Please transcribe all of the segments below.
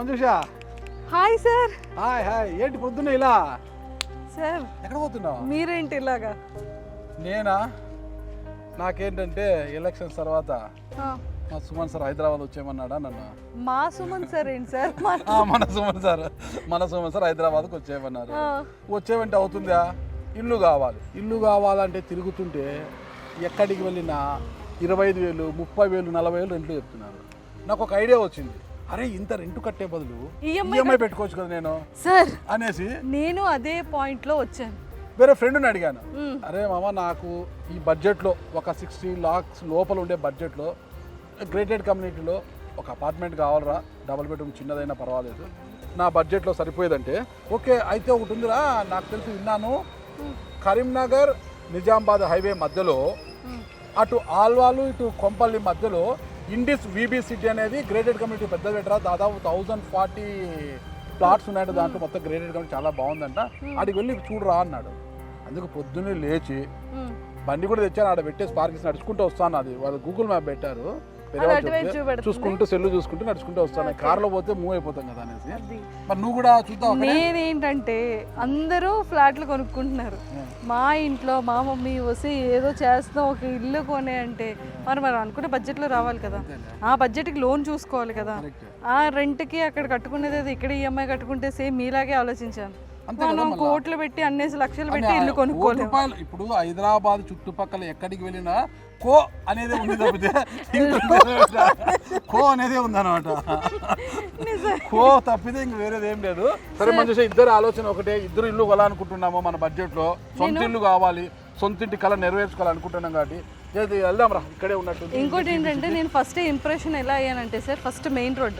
Manjusha. Hi sir. Hi hi. ఏంటి పొద్దున్న ఇలా? సార్ ఎక్కడ పోతున్నావు? మీరేంటి ఇలాగా? నేనా? నాకేంటంటే ఎలక్షన్స్ తర్వాత మా సుమన్ సార్ హైదరాబాద్ వచ్చేయమన్నాడా నన్ను. మా సుమన్ సార్ ఏంటి సార్? మన సుమన్ సార్ హైదరాబాద్కి వచ్చేయమన్నారు. వచ్చేవంటే అవుతుందా? ఇల్లు కావాలంటే తిరుగుతుంటే ఎక్కడికి వెళ్ళినా 25,000, 30,000, 40,000 రెంట్లు చెప్తున్నారు. నాకు ఒక ఐడియా వచ్చింది, అరే ఇంత రెంట్ కట్టే బదులు ఈఎంఐ పెట్టుకోవచ్చు కదా నేను సార్ అనేసి నేను అదే పాయింట్ లో వచ్చాను. వేరే ఫ్రెండ్ని అడిగాను, అరే మామ నాకు ఈ బడ్జెట్లో ఒక 60 lakhs లోపల ఉండే బడ్జెట్లో గ్రేటెడ్ కమ్యూనిటీలో ఒక అపార్ట్మెంట్ కావాలరా, డబుల్ బెడ్రూమ్ చిన్నదైనా పర్వాలేదు, నా బడ్జెట్లో సరిపోయేదంటే ఓకే అయితే ఒకటి ఉందిరా, నాకు తెలిసి విన్నాను, కరీంనగర్ నిజామాబాద్ హైవే మధ్యలో అటు ఆల్వాలు ఇటు కొంపల్లి మధ్యలో ఇండిస్ వీబీ సిటీ అనేది గ్రేటెడ్ కమ్యూనిటీ పెద్ద బెటరా, దాదాపు 1040 ప్లాట్స్ ఉన్నాయంట, దాంట్లో మొత్తం గ్రేటెడ్ కమ్యూనిటీ చాలా బాగుందంట, అడిగి వెళ్ళి చూడరా అన్నాడు. అందుకు పొద్దున్నే లేచి బండి కూడా తెచ్చాను, ఆడ పెట్టేసి పార్కింగ్ నడుచుకుంటూ వస్తాను. అది వాళ్ళు గూగుల్ మ్యాప్ పెట్టారు, చూసుకుంటూ సెల్లు చూసుకుంటూ నడుచుకుంటూ వస్తాను. కార్లో పోతే మూవ్ అయిపోతాం కదా అనేసి. మరి నువ్వు కూడా చూద్దాం. నేనేంటంటే అందరూ ఫ్లాట్లు కొనుక్కుంటున్నారు, మా ఇంట్లో మా మమ్మీ వస్తే ఏదో చేస్తాం ఒక ఇల్లు కొనే అంటే మరి అనుకునే బడ్జెట్లో రావాలి కదా, ఆ బడ్జెట్కి లోన్ చూసుకోవాలి కదా, ఆ రెంట్కి అక్కడ కట్టుకునేది ఇక్కడ ఈఎంఐ కట్టుకుంటే సేమ్ మీలాగే ఆలోచించాను. మనం కోట్లు పెట్టి అన్నేసి లక్షలు పెట్టి ఇల్లు కొనుక్కోవాలి. ఇప్పుడు హైదరాబాద్ చుట్టుపక్కల ఎక్కడికి వెళ్ళినా కో అనేది ఉంది తప్పితే కో అనేది ఉందన్నమాట, కో తప్పితే ఇంక వేరేది ఏం లేదు. సరే మంచి ఇద్దరు ఆలోచన ఒకటే, ఇద్దరు ఇల్లు కొనాలనుకుంటున్నాము, మన బడ్జెట్లో సొంత ఇల్లు కావాలి, సొంత ఇంటి కళ నెరవేర్చుకోవాలనుకుంటున్నాం కాబట్టి వెళ్దాం రా, ఇక్కడే ఉన్నట్టు. ఇంకోటి ఏంటంటే నేను ఫస్ట్ ఇంప్రెషన్ ఎలా అయ్యానంటే sir, first main road,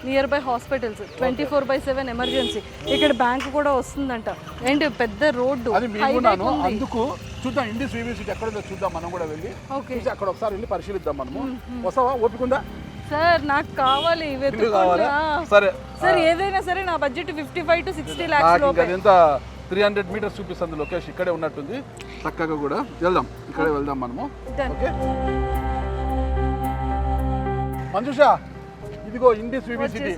near by hospitals, 24/7 emergency, ఇక్కడ బ్యాంక్ కూడా వస్తుందంట, అండ్ పెద్ద రోడ్డు, అందుకు చూద్దాం ఇండిస్ వీబీ సిటీ ఎక్కడ ఉందో చూద్దాం, మనం కూడా వెళ్ళి అక్కడ ఒకసారి వెళ్ళి పరిశీలిద్దాం. మనము వస్తావా? ఓపికందా సార్? నాకు కావాలి. సరే సార్ ఏదైనా సరే నా బడ్జెట్ 55 to 60 lakhs. ఎంత 300 meters చూపిస్తుంది లొకేషన్, ఇక్కడే ఉన్నట్టుంది, చక్కగా కూడా వెళ్దాం, ఇక్కడే వెళ్దాం మనము. ఓకే మంజుష, ఇదిగో ఇండిస్ వీబీ సిటీ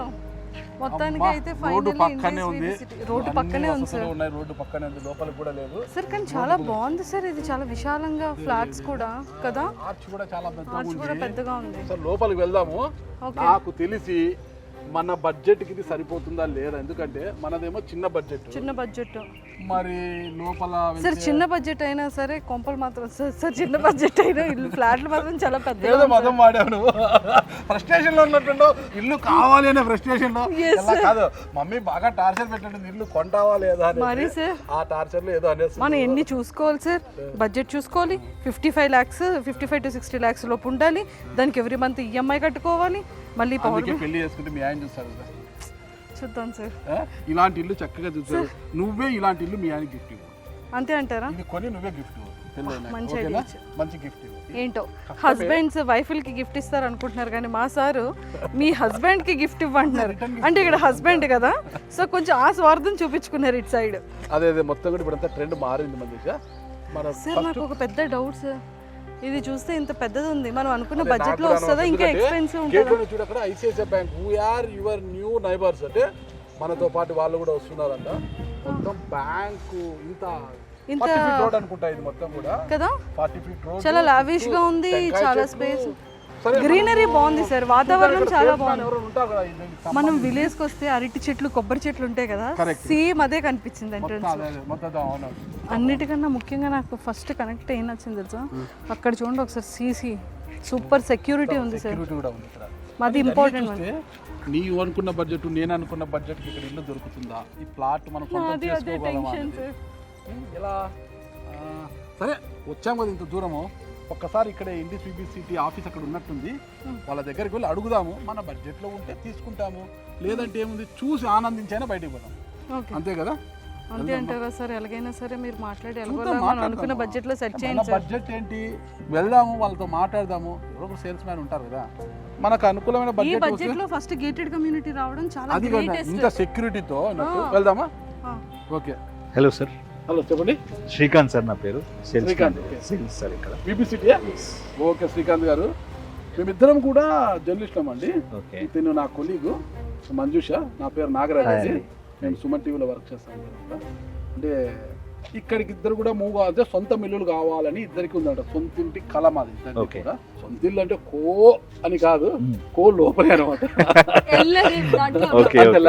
మొత్తానికి అయితే రోడ్డు పక్కనే ఉంది, రోడ్డు పక్కనే ఉంది సార్, ఉన్నాయి రోడ్డు పక్కనే ఉంది, లోపలికి కూడా లేదు సార్, కానీ చాలా బాగుంది సార్, ఇది చాలా విశాలంగా ఫ్లాట్స్ కూడా కదా, ఆర్చ్ కూడా చాలా పెద్దగా ఉంది సార్. లోపలికి వెళ్దాము. నాకు తెలిసి మన బడ్జెట్ కి ఇది సరిపోతుందా లేదా, ఎందుకంటే మనదేమో చిన్న బడ్జెట్, మరి లోపల సార్ చిన్న బడ్జెట్ అయినా సరే కొంపలు మాత్రం సార్ చిన్న బడ్జెట్ అయినా ఇల్లు ఫ్లాట్లు మాత్రం చాలా పెద్ద. ఏదో మతం వాడాను, ఫ్రస్ట్రేషన్ లో ఉన్నట్టు, ఇల్లు కావాలి అనే ఫ్రస్ట్రేషన్ లో కాదు, మమ్మీ బాగా టార్చర్ పెట్టండి ఇల్లు కొంటావా లేదా మరి సార్, ఆ టార్చర్ లో ఏదో అనేది. మనం ఎన్ని చూసుకోవాలి సార్, బడ్జెట్ చూసుకోవాలి, 55 lakhs 55 to 60 lakhs లోపు ఉండాలి, దానికి ఎవ్రీ మంత్ ఈఎంఐ కట్టుకోవాలి, మళ్ళీ పెళ్లి చేసుకుంటే మీ ఆయన చూస్తారు కదా, చూద్దాం సార్. ఇలాంటి ఇల్లు చక్కగా చూస్తారు, నువ్వే ఇలాంటి ఇల్లు మీ ఆయన గిఫ్ట్ ఇవ్వు, అంతే అంటారా? ఇది కొని నువ్వే గిఫ్ట్ ఇవ్వు, మంచి గిఫ్ట్ ఇవ్వు. ఏంటో హస్బెండ్స్ వైఫ్కి గిఫ్ట్ ఇస్తారు అనుకుంటున్నారు, కానీ మా సారు మీ హస్బెండ్ కి గిఫ్ట్ ఇవ్వంటున్నారు, అంటే ఇక్కడ హస్బెండ్ కదా, సో కొంచెం ఆ స్వార్థం చూపించుకున్నారు ఇటు సైడ్. అదే మొత్తం కూడా ఇప్పుడు అంతా ట్రెండ్ మారింది మంచిగా. సార్ నాకు ఒక పెద్ద డౌట్ సార్, ఇది చూస్తే ఇంత పెద్దది ఉంది, మనం అనుకున్న బడ్జెట్ లో వస్తుందా ఇంకా ఎక్స్పెన్సివ్ ఉంటుందా? చూడు అక్కడ ICICI bank, we're your new neighbours, అంటే మనతో పాటు వాళ్ళు కూడా వస్తున్నారంట. మొత్తం బ్యాంకు ఇంత రోడ్ అనుకుంటా, ఇది మొత్తం కూడా కదా 40 feet రోడ్, చాలా లావిష్ గా ఉంది, చాలా స్పేస్, గ్రీనరీ బాగుంది సార్, వాతావరణం చాలా బాగుంది. మనం విలేజ్ కి వస్తే అరటి చెట్లు, కొబ్బరి చెట్లు ఉంటాయి కదా, సేమ్ అదే కనిపించింది ఎంట్రన్స్. అన్నిటికన్నా ముఖ్యంగా నాకు ఫస్ట్ కనెక్ట్ ఏం నచ్చింది తెలుసా, అక్కడ చూడండి ఒకసారి సీసీ, సూపర్ సెక్యూరిటీ ఉంది సార్, అది ఇంపార్టెంట్. నీవు అనుకున్న బడ్జెట్, నేను అనుకున్న బడ్జెట్ ఇక్కడ ఇల్లు దొరుకుతుందా, ఈ ప్లాట్ మనం ఇలా సరే వచ్చాం కదా ఇంత దూరము, ఒక్కసారి ఇక్కడ ఇండిస్ వీబీ సిటీ ఆఫీస్ అక్కడ ఉన్నట్టుంది, వాళ్ళ దగ్గరికి వెళ్ళి అడుగుదాము, మన బడ్జెట్లో ఉంటే తీసుకుంటాము, లేదంటే ఏముంది చూసి ఆనందించైనా బయటకు పోతాం, అంతే కదా? అంతే అంటారు కదా సార్, ఎలాగైనా సరే మీరు మాట్లాడి అనుకున్న బడ్జెట్ లో సెట్ చేయండి. బడ్జెట్ ఏంటి, వెళ్దాము వాళ్ళతో మాట్లాడదాము, ఎవరో సేల్స్ మ్యాన్ ఉంటారు కదా, మనకు అనుకూలమైన బడ్జెట్ లో ఫస్ట్ గేటెడ్ కమ్యూనిటీ రావడం చాలా గ్రేటెస్ట్, ఇంకా సెక్యూరిటీతో వెళ్దామా? ఓకే. Hello sir. హలో చెప్పండి. శ్రీకాంత్ సార్ నా పేరు. శ్రీకాంత్ సార్ ఇక్కడ వీబీ సిటీ. ఓకే శ్రీకాంత్ గారు, మేమిద్దరం కూడా జర్నలిస్టులం అండి. ఇతను నా కొలీగు, మంజుష, నా పేరు నాగరాజ్ అండి. మేము సుమన్ టీవీలో వర్క్ చేస్తాం అనమాట. అంటే ఇక్కడికి ఇద్దరు కూడా మూవ్ కావాలంటే సొంత ఇల్లులు కావాలని ఇద్దరికి ఉందంట. సొంత ఇంటి కళ మాది ఇద్దరికి కూడా. సొంత ఇల్లు అంటే కో అని కాదు, కో లోపలే అనమాట.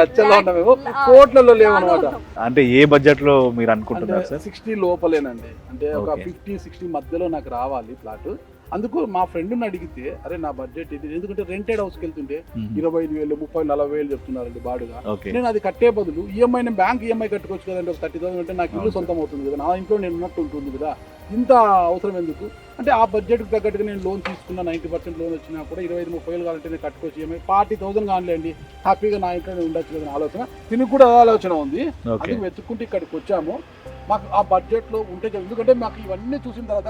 లక్షల్లో ఉన్నామేమో, కోట్లలో లేవు అనమాట. అంటే ఏ బడ్జెట్ లో మీరు అనుకుంటున్నారు సార్? 60 లోపలేనండి. అంటే ఒక 50-60 మధ్యలో నాకు రావాలి ప్లాట్. అందుకు మా ఫ్రెండ్ని అడిగితే, అరే నా బడ్జెట్ ఇది, ఎందుకంటే రెంటెడ్ హౌస్కి వెళ్తుంటే 25,000, 30,000-40,000 చెప్తున్నారండి బాడుగా. నేను అది కట్టే బదులు ఈఎంఐ, నేను బ్యాంక్ ఈఎంఐ కట్టుకోవచ్చు కదండి. ఒక 30,000 అంటే నాకు ఇల్లు సొంతం అవుతుంది కదా, నా ఇంట్లో నేను ఉన్నట్టు ఉంటుంది కదా, ఇంత అవసరం ఎందుకు అంటే ఆ బడ్జెట్కి తగ్గట్టుగా నేను లోన్ తీసుకున్నా. 90% లోన్ వచ్చినా కూడా 25-30,000 కావాలంటే నేను కట్టుకోవచ్చు. ఈఎంఐ 40,000 కానిలేండి, హ్యాపీగా నా ఇంట్లో నేను ఉండొచ్చు కదా ఆలోచన. దీనికి కూడా ఆలోచన ఉంది. అది వెతుక్కుంటే ఇక్కడికి వచ్చాము. మాకు ఆ బడ్జెట్ లో ఉంటే, ఎందుకంటే మాకు ఇవన్నీ చూసిన తర్వాత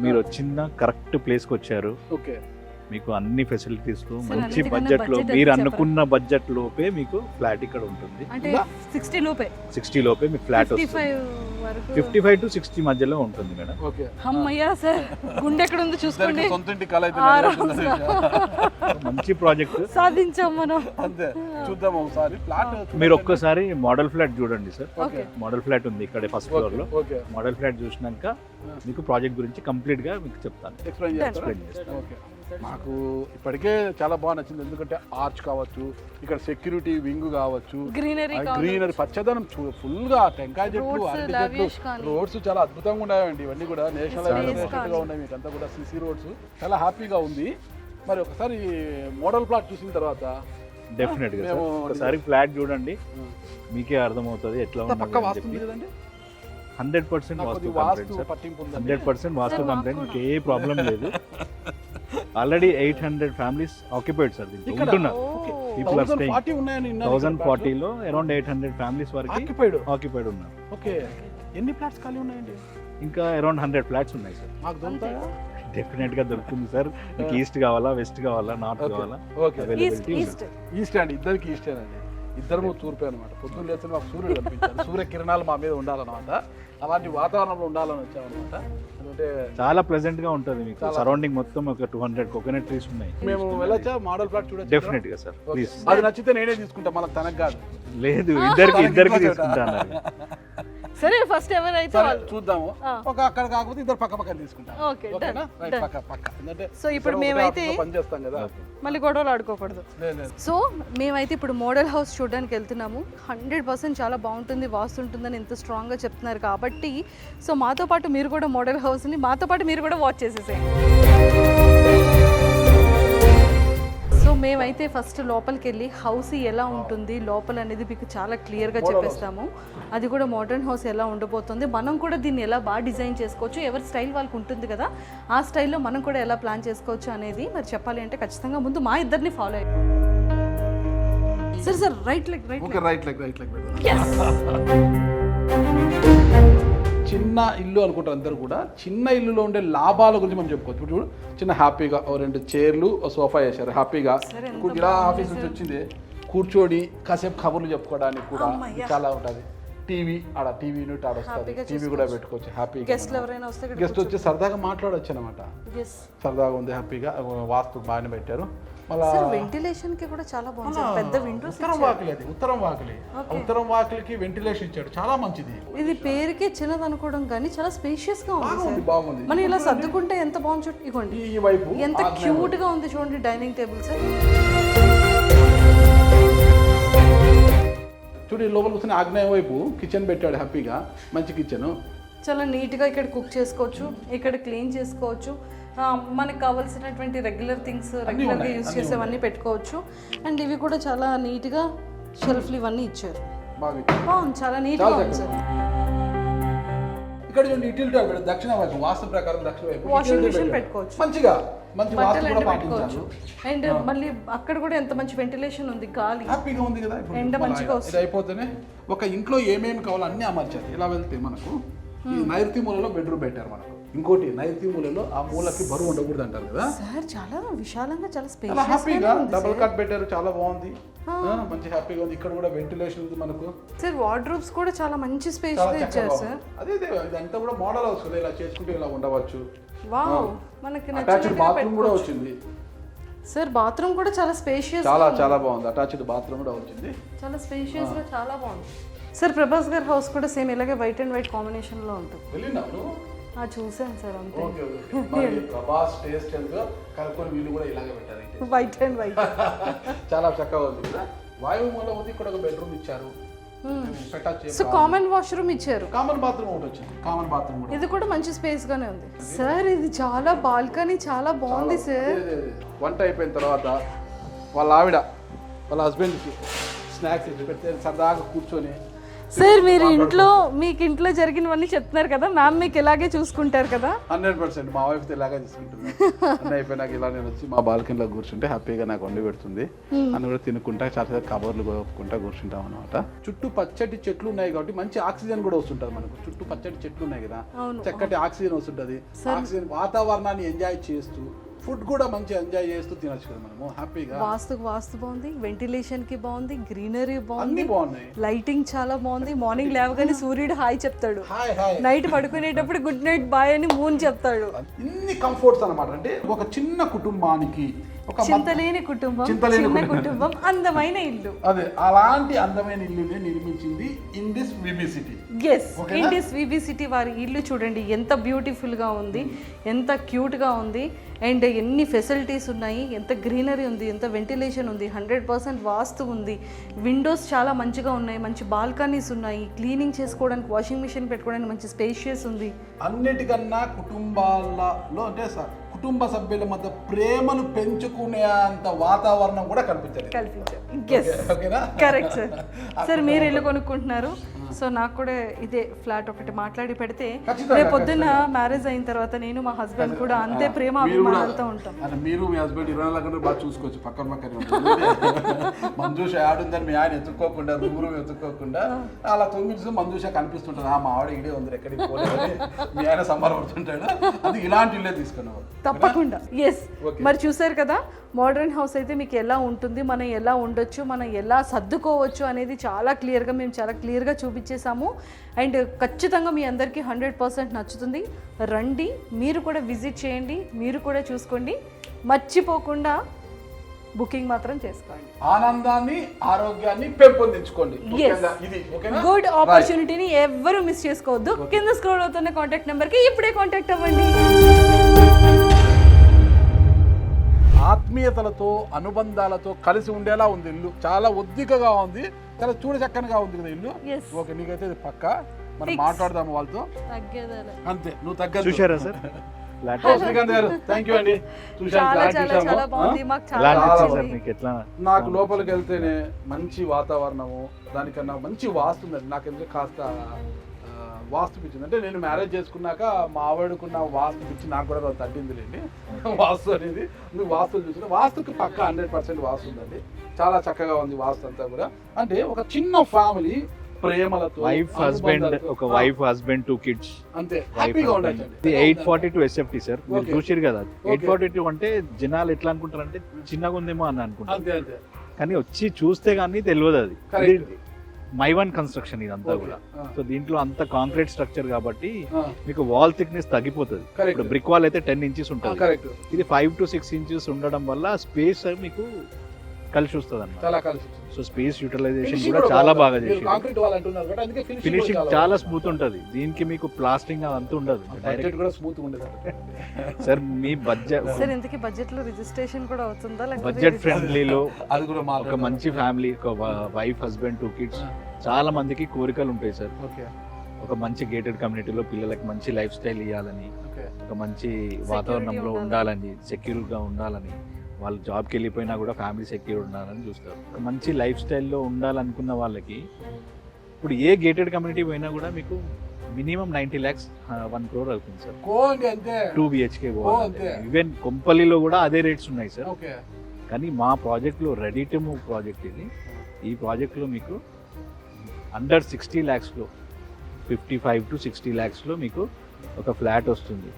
మీరు వచ్చిన కరెక్ట్ ప్లేస్ కి వచ్చారు. ఓకే, మీకు అన్ని ఫెసిలిటీస్ లో మంచి బడ్జెట్ లో, మీరు అనుకున్న బడ్జెట్ లోపే మీకు ఫ్లాట్ ఇక్కడ ఉంటుంది. 60 లోపే మీకు ఫ్లాట్ వస్తుంది. 55 to 60 మధ్యలో ఉంటుంది మేడం. ఓకే, అమ్మయ్యా సార్, గుండె ఎక్కడ ఉందో చూసుకోండి. సొంత ఇంటి కళ అయితే మంచి ప్రాజెక్ట్ సాధించాం మనం. అంతే, చూద్దాం ఒకసారి ఫ్లాట్. మీరు ఒక్కసారి మోడల్ ఫ్లాట్ చూడండి సార్. మోడల్ ఫ్లాట్ ఉంది ఇక్కడ ఫస్ట్ ఫ్లోర్ లో. మోడల్ ఫ్లాట్ చూసినాక మీకు ప్రాజెక్ట్ గురించి కంప్లీట్ గా మీకు చెప్తాను, ఎక్స్ప్లెయిన్ చేస్తాను. ఓకే, నాకు ఇప్పటికే చాలా బాగా నచ్చింది. ఎందుకంటే ఆర్చ్ కావచ్చు, ఇక్కడ సెక్యూరిటీ వింగ్ కావచ్చు, గ్రీనరీ పచ్చదనం ఫుల్ గా, టెంకాయ చెట్లు, అరటి చెట్లు, రోడ్స్ చాలా అద్భుతంగా ఉన్నాయండి. ఇవన్నీ కూడా నేషనల్ హైవే ఉన్నాయి. మీకు అంతా కూడా సిసి రోడ్స్, చాలా హ్యాపీగా ఉంది. మరి ఒకసారి మోడల్ ప్లాట్ చూసిన తర్వాత డెఫినెట్ గా ఒకసారి ఫ్లాట్ చూడండి, మీకే అర్థమవుతుంది ఎట్లా ఉంది కదండి. 100% vastu compliant sir. 100% vastu compliant, మీకు ఏ ప్రాబ్లం లేదు. ఆల్రెడీ 800 ఫ్యామిలీస్ ఆక్యుపైడ్ సార్, దీంట్లో ఉంటున్నారు. People are staying. 1040 లో అరౌండ్ 800 ఫ్యామిలీస్ వరకు ఆక్యుపైడ్ ఉన్నారు. ఓకే, ఎన్ని ఫ్లాట్స్ ఖాళీ ఉన్నాయండి? ఇంకా అరౌండ్ 100 ఫ్లాట్స్ ఉన్నాయి సార్. మాకు దొరుకుతాయా? డెఫినెట్ గా దొరుకుతుంది సార్. మీకు ఈస్ట్ కావాలా, వెస్ట్ కావాలా, నార్త్ కావాలా? అవైలబిలిటీ ఈస్ట్ అండి. ఇద్దరికి ఈస్టేనండి. ఇద్దరు తూర్పే అనమాట. పొద్దున్న లేస్తే మాకు సూర్యుడు కనిపించాలి, సూర్య కిరణాలు మా మీద ఉండాలన్నమాట. అలాంటి వాతావరణంలో ఉండాలని వచ్చామన్నమాట. అంటే చాలా ప్లెజెంట్ గా ఉంటుంది మీకు. సరౌండింగ్ మొత్తం ఒక 200 కోకోనట్ ట్రీస్ ఉన్నాయి. మేము వెళ్ళొచ్చా మోడల్ ప్లాట్ చూడొచ్చు? డెఫినెట్ గా సార్, ప్లీజ్. అది నచ్చితే నేనే తీసుకుంటా, మనకు తనకు కాదు. లేదు, ఇద్దరికి తీసుకుంటాను. సరే, ఫస్ట్ ఎవరైతే చూద్దాము. ఒక అక్కడ కాకపోతే ఇద్దరు పక్క పక్కన తీసుకుంటాం. ఓకేనా? రైట్, పక్క. ఎందుకంటే సో ఇప్పుడు మేమైతే పని చేస్తాం కదా, మళ్ళీ గొడవలు ఆడుకోకూడదు. సో మేమైతే ఇప్పుడు మోడల్ హౌస్ చూడడానికి వెళ్తున్నాము. 100% చాలా బాగుంటుంది, వాస్తు ఉంటుందని ఎంత స్ట్రాంగ్గా చెప్తున్నారు కాబట్టి, సో మాతో పాటు మీరు కూడా మోడల్ హౌస్ని మాతో పాటు మీరు కూడా వాచ్ చేసేసేయండి. సో మేమైతే ఫస్ట్ లోపలికి వెళ్ళి హౌస్ ఎలా ఉంటుంది లోపల అనేది మీకు చాలా క్లియర్గా చెప్పేస్తాము. అది కూడా మోడర్న్ హౌస్ ఎలా ఉండబోతుంది, మనం కూడా దీన్ని ఎలా బాగా డిజైన్ చేసుకోవచ్చు, ఎవరి స్టైల్ వాళ్ళకి ఉంటుంది కదా, ఆ స్టైల్లో మనం కూడా ఎలా ప్లాన్ చేసుకోవచ్చు అనేది మరి చెప్పాలి అంటే ఖచ్చితంగా ముందు మా ఇద్దరిని ఫాలో అయ్యాం. Sir right leg. చిన్న ఇల్లు అనుకుంటారు అందరూ కూడా. చిన్న ఇల్లులో ఉండే లాభాల గురించి మనం చెప్పుకోవచ్చు. ఇప్పుడు చిన్న హ్యాపీగా 2 చైర్లు, సోఫా వేశారు, హ్యాపీగా ఇలా ఆఫీస్ నుంచి వచ్చింది కూర్చొని కాసేపు కబుర్లు చెప్పుకోవడానికి కూడా చాలా ఉంటుంది. టీవీ యూనిట్ ఆడ వస్తుంది, టీవీ కూడా పెట్టుకోవచ్చు హ్యాపీగా. గెస్ట్ వచ్చి సరదాగా మాట్లాడవచ్చు అనమాట. సరదాగా ఉంది, హ్యాపీగా. వాస్తు బాగానే పెట్టారు. వెంటిలేషన్ కి కూడా చాలా బాగుంది, పెద్ద విండోస్. ఉత్తరం వాకిలికి వెంటిలేషన్ ఇచ్చాడు, చాలా మంచిది. ఇది పేరుకే చిన్నది అనుకోవడం కానీ చాలా స్పేషియస్ గా ఉంది. బాగుంది. మనం ఇలా సర్దుకుంటే ఎంత బాగుంది. ఇగోండి ఈ వైపు ఎంత క్యూట్ గా ఉంది చూడండి డైనింగ్ టేబుల్. సార్ చూడు, లోపల కూర్చొని ఆగ్నేయం వైపు కిచెన్ పెట్టాడు, హ్యాపీగా మంచి కిచెన్. చాలా నీట్గా ఇక్కడ కుక్ చేసుకోవచ్చు, ఇక్కడ క్లీన్ చేసుకోవచ్చు, మనకు కావాల్సినటువంటి రెగ్యులర్ థింగ్స్ రెగ్యులర్గా యూజ్ చేసేవన్నీ పెట్టుకోవచ్చు. అండ్ ఇవి కూడా చాలా నీట్గా షెల్ఫ్లు ఇవన్నీ ఇచ్చారు. బాగుంది, చాలా నీట్గా ఉంది సార్. ఇక్కడ యూటిలిటీ దక్షిణ వైపు వాస్తు ప్రకారం దక్షిణ వైపు వాషింగ్ మిషన్ పెట్టుకోవచ్చు, మంచిగా మంచి బట్టలు ఎండ పెట్టుకోవచ్చు. అండ్ మళ్ళీ అక్కడ కూడా ఎంత మంచి వెంటిలేషన్ ఉంది, గాలి హ్యాపీగా ఉంది కదా. ఎండ మంచిగా వస్తుంది. ఇది అయిపోతేనే ఒక ఇంట్లో ఏమేమి కావాలో అన్ని అమర్చారు. ఇలా వెళ్తే మనకు ఈ నైరుతి మూలలో బెడ్రూమ్ పెట్టారు మనకు. ఇంకోటి నైరుతి మూలలో ఆ మూలకి బరువు ఉండకూడదు అంటారు కదా సార్. చాలా విశాలంగా, చాలా స్పేస్, హ్యాపీగా డబుల్ కాట్ పెట్టారు, చాలా బాగుంది, మంచి హ్యాపీగా ఉంది. ఇక్కడ కూడా వెంటిలేషన్ ఉంది మనకు. సార్ వార్డ్రోబ్స్ కూడా చాలా మంచి స్పేస్ ఇచ్చారు సార్. అదే ఇదంతా కూడా మోడల్ హౌస్ కదా, ఇలా చేసుకుంటే ఇలా ఉండవచ్చు. వావ్, మనకి అటాచ్డ్ బాత్రూమ్ కూడా వచ్చింది. సార్ బాత్రూమ్ కూడా చాలా స్పేషియస్, చాలా చాలా బాగుంది. అటాచ్డ్ బాత్రూమ్ కూడా వచ్చింది. చాలా స్పేషియస్ గా చాలా బాగుంది. సార్ ప్రభాస్ గారి హౌస్ కూడా సేమ్ ఇలాగే వైట్ అండ్ వైట్ కాంబినేషన్ లో ఉంటుంది. వెళ్ళినప్పుడు చూసాను సార్ అంతే. ప్రభాస్ టేస్ట్ కనుక్కొని వీళ్ళు కూడా ఇలాగే పెట్టారు, వైట్ అండ్ వైట్. చాలా చక్కగా ఉంది కదా. వాయువు మూల ఉంది. ఇక్కడ ఒక బెడ్రూమ్ ఇచ్చారు, సో కామన్ వాష్రూమ్ ఇచ్చారు, కామన్ బాత్రూమ్ ఒకటి వచ్చింది. కామన్ బాత్రూమ్ కూడా ఇది కూడా మంచి స్పేస్ గానే ఉంది సార్. ఇది చాలా బాల్కనీ చాలా బాగుంది సార్. వంట అయిపోయిన తర్వాత వాళ్ళ ఆవిడ వాళ్ళ హస్బెండ్కి స్నాక్స్ ఇచ్చి పెడితే సరదాగా కూర్చొని. సార్ మీరు మీకు ఇంట్లో జరిగినవన్నీ చెప్తున్నారు కదా, మ్యామ్ మీకు ఇలాగే చూసుకుంటారు కదా. 100% మా వైఫ్ ఇలాగే చూసుకుంటుంది. అన్నీ అయిపోయినాక ఇలా నేను వచ్చి మా బాల్కనీలో కూర్చుంటే హ్యాపీగా నాకు వండి పెడుతుంది. అన్ని కూడా తినుకుంటా చాలా కబర్లు కొనుక్కుంటా కూర్చుంటాం అనమాట. చుట్టూ పచ్చటి చెట్లు ఉన్నాయి కాబట్టి మంచి ఆక్సిజన్ కూడా వస్తుంటది మనకు. చుట్టూ పచ్చటి చెట్లు ఉన్నాయి కదా, చక్కటి ఆక్సిజన్ వస్తుంటది. ఆక్సిజన్ వాతావరణాన్ని ఎంజాయ్ చేస్తూ ఫుడ్ కూడా మంచి ఎంజాయ్ చేస్తూ తినొచ్చు కదా మనము హ్యాపీగా. వాస్తు బాగుంది, వెంటిలేషన్ కి బాగుంది, గ్రీనరీ బాగుంది, బాగున్నాయి, లైటింగ్ చాలా బాగుంది. మార్నింగ్ లేవగానే సూర్యుడు హాయ్ చెప్తాడు, హాయ్ హాయ్. నైట్ పడుకునేటప్పుడు గుడ్ నైట్ బాయ్ అని మూన్ చెప్తాడు. ఇన్ని కంఫర్ట్స్ అన్నమాట. అంటే ఒక చిన్న కుటుంబానికి ఒక చింతలేని కుటుంబం, చిన్న కుటుంబం, అందమైన ఇల్లు. అదే అలాంటి అందమైన ఇల్లునే నిర్మించింది ఇండిస్ విబి సిటీ. ఇండిస్ విబి సిటీ వారి ఇల్లు చూడండి ఎంత బ్యూటిఫుల్ గా ఉంది, ఎంత క్యూట్ గా ఉంది, అండ్ ఎన్ని ఫెసిలిటీస్ ఉన్నాయి, ఎంత గ్రీనరీ ఉంది, ఎంత వెంటిలేషన్ ఉంది, 100% వాస్తు ఉంది. విండోస్ చాలా మంచిగా ఉన్నాయి, మంచి బాల్కనీస్ ఉన్నాయి, క్లీనింగ్ చేసుకోవడానికి వాషింగ్ మిషన్ పెట్టుకోవడానికి మంచి స్పేషియస్ ఉంది. అన్నిటికన్నా కుటుంబాలలో అంటే కుటుంబ సభ్యుల మధ్య ప్రేమను పెంచుకునే అంత వాతావరణం కూడా కల్పించారు. Correct sir. సార్ మీరు ఇల్లు కొనుక్కుంటున్నారు, సో నాకు కూడా ఇదే ఫ్లాట్ ఒకటి మాట్లాడి పెడితే రేపు పొద్దున్న మ్యారేజ్ అయిన తర్వాత నేను మా హస్బెండ్ కూడా అంతే ప్రేమ అభిమానాలతో ఉంటాం. మీరు మీ హస్బెండ్ 24 గంటలు బాగా చూసుకోవచ్చు, పక్కన మంజూష ఆడుందని మీ ఆయన ఎత్తుక్కోకుండా రూమ్ ఎత్తుక్కోకుండా అలా 9 మంజూష కనిపిస్తుంటుంది. మా ఆవిడ ఇడే ఉంది ఎక్కడికి పోలేదని మీ ఆయన సంబరపడుతుంటాడు. అది ఇలాంటి ఇల్లే తీసుకున్నావు తప్పకుండా. ఎస్, మరి చూసారు కదా మోడర్న్ హౌస్ అయితే మీకు ఎలా ఉంటుంది, మనం ఎలా ఉండొచ్చు, మనం ఎలా సర్దుకోవచ్చు అనేది మేము చాలా క్లియర్గా చూపించేసాము. అండ్ ఖచ్చితంగా మీ అందరికీ 100% నచ్చుతుంది. రండి, మీరు కూడా విజిట్ చేయండి, మీరు కూడా చూసుకోండి, మర్చిపోకుండా బుకింగ్ మాత్రం చేసుకోండి. ఆనందాన్ని ఆరోగ్యాన్ని పెంపొందించుకోండి. గుడ్ ఆపర్చునిటీని ఎవరు మిస్ చేసుకోవద్దు. కింద స్క్రోల్ అవుతున్న కాంటాక్ట్ నెంబర్కి ఇప్పుడే కాంటాక్ట్ అవ్వండి. ఆత్మీయతలతో అనుబంధాలతో కలిసి ఉండేలా ఉంది ఇల్లు. చాలా ఒద్దికగా ఉంది, చాలా చూడచక్కనగా ఉంది కదా ఇల్లు. ఓకే, నీకైతే ఇది పక్క. మనం మాట్లాడదాము వాళ్ళతో. అంతే, నువ్వు తగ్గదు. చూశారా sir? Srikanth garu thank you అండి. నాకు లోపలికి వెళ్తేనే మంచి వాతావరణము, దానికన్నా మంచి వాస్తు ఉంది. నాకు ఎందుకు కాస్త వాస్తు పిచ్చింది. అంటే నేను మ్యారేజ్ చేసుకున్నాక మా ఆవిడకున్న వాస్తు పిచ్చి నాకు కూడా తగ్గింది లేండి. వాస్తు అనేది వాస్తు చూసిన వాస్తుకి పక్క 100% వాస్తు ఉందండి. చాలా చక్కగా ఉంది వాస్తు అంతా కూడా. అంటే ఒక చిన్న ఫ్యామిలీ ప్రేమలతో వైఫ్ హస్బెండ్ 2 కిడ్స్ అంతే హ్యాపీగా ఉండొచ్చు. 842 SFT సార్, మీరు చూసిరు కదా. 842 అంటే జనాలు ఎట్లా అనుకుంటారు అంటే చిన్నగా ఉందేమో అని అనుకుంటారు, కానీ వచ్చి చూస్తే కానీ తెలియదు. అది మై వన్ కన్స్ట్రక్షన్ ఇదంతా కూడా. సో దీంట్లో అంత కాంక్రీట్ స్ట్రక్చర్ కాబట్టి మీకు వాల్ థిక్నెస్ తగ్గిపోతుంది. ఇప్పుడు బ్రిక్ వాల్ అయితే 10 ఇంచెస్ ఉంటుంది, ఇది 5 to 6 ఇంచెస్ ఉండడం వల్ల స్పేస్ మీకు కలిసి వస్తుంది అన్నమాట. సో స్పేస్ యూటిలైజేషన్ కూడా చాలా బాగా చేసి ఫినిషింగ్ చాలా స్మూత్ ఉంటుంది. దీనికి మీకు ప్లాస్టింగ్ అదంతా ఉండదు, డైరెక్ట్ కూడా స్మూత్ ఉండదు. సార్ మీ బడ్జెట్ లో రిజిస్ట్రేషన్ కూడా అవుతుందా? బడ్జెట్ ఫ్రెండ్లీలో అది కూడా ఒక మంచి ఫ్యామిలీ, ఒక వైఫ్ హస్బెండ్ 2 కిడ్స్, చాలా మందికి కోరికలు ఉంటాయి సార్. ఒక మంచి గేటెడ్ కమ్యూనిటీలో పిల్లలకి మంచి లైఫ్ స్టైల్ ఇవ్వాలని, ఒక మంచి వాతావరణంలో ఉండాలని, సెక్యూర్గా ఉండాలని, వాళ్ళు జాబ్కి వెళ్ళిపోయినా కూడా ఫ్యామిలీ సెక్యూర్ ఉండాలని చూస్తారు. ఒక మంచి లైఫ్ స్టైల్లో ఉండాలనుకున్న వాళ్ళకి ఇప్పుడు ఏ గేటెడ్ కమ్యూనిటీ పోయినా కూడా మీకు మినిమం 90 lakhs 1 crore అవుతుంది సార్. 2 BHK ఈవెన్ కొంపల్లిలో కూడా అదే రేట్స్ ఉన్నాయి సార్. కానీ మా ప్రాజెక్ట్లో రెడీ టు మూవ్ ప్రాజెక్ట్ ఇది. ఈ ప్రాజెక్ట్లో మీకు అండర్ 60 lakhsలో 55 to 60 lakhsలో మీకు ఒక ఫ్లాట్ వస్తుంది.